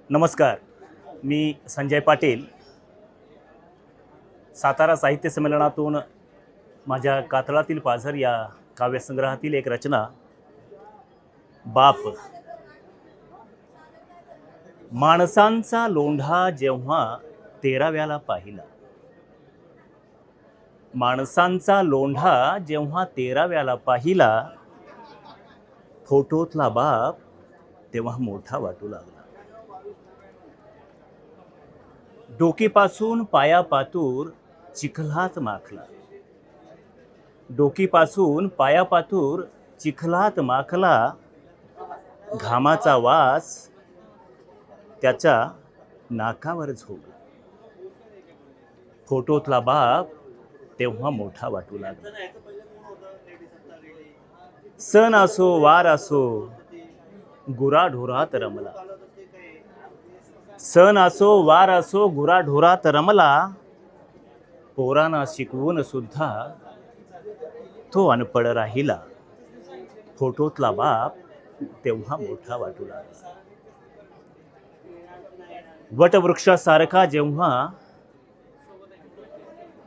नमस्कार. मी संजय पाटील. सातारा साहित्य संमेलनातून माझ्या कातळातील पाझर या काव्यसंग्रहातील एक रचना बाप. माणसांचा लोंढा जेव्हा 13व्याला पाहिला, माणसांचा लोंढा जेव्हा 13व्याला पाहिला, फोटोतला बाप तेव्हा मोठा वाटू लागला. डोकीपासून पायापातूर चिखलात माखला, डोकीपासून पायापातूर चिखलात माखला, घामाचा वास त्याच्या नाकावर झोपला. फोटोतला बाप तेव्हा मोठा वाटू लागला. सण असो वार असो गुराढोरात रमला, सण असो वार असो गुराढोरात रमला, पोरांना शिकवून सुद्धा तो अनपढ राहिला. फोटोतला बाप तेव्हा मोठा वाटू लागला. वटवृक्षासारखा जेव्हा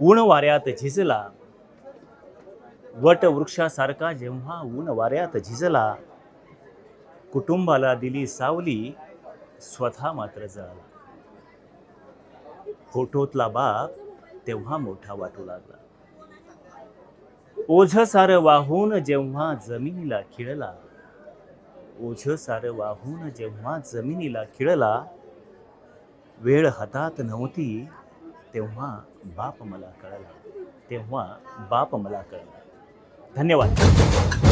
ऊन वाऱ्यात झिजला, वटवृक्षासारखा जेव्हा ऊन वाऱ्यात झिजला, कुटुंबाला दिली सावली स्वतः मात्र जळला. फोटोतला बाप तेव्हा मोठा वाटू लागला. ओझ सार वाहून जेव्हा जमिनीला खिळला, ओझ सार वाहून जेव्हा जमिनीला खिळला, वेळ हातात नव्हती तेव्हा बाप मला कळला, तेव्हा बाप मला कळला. धन्यवाद.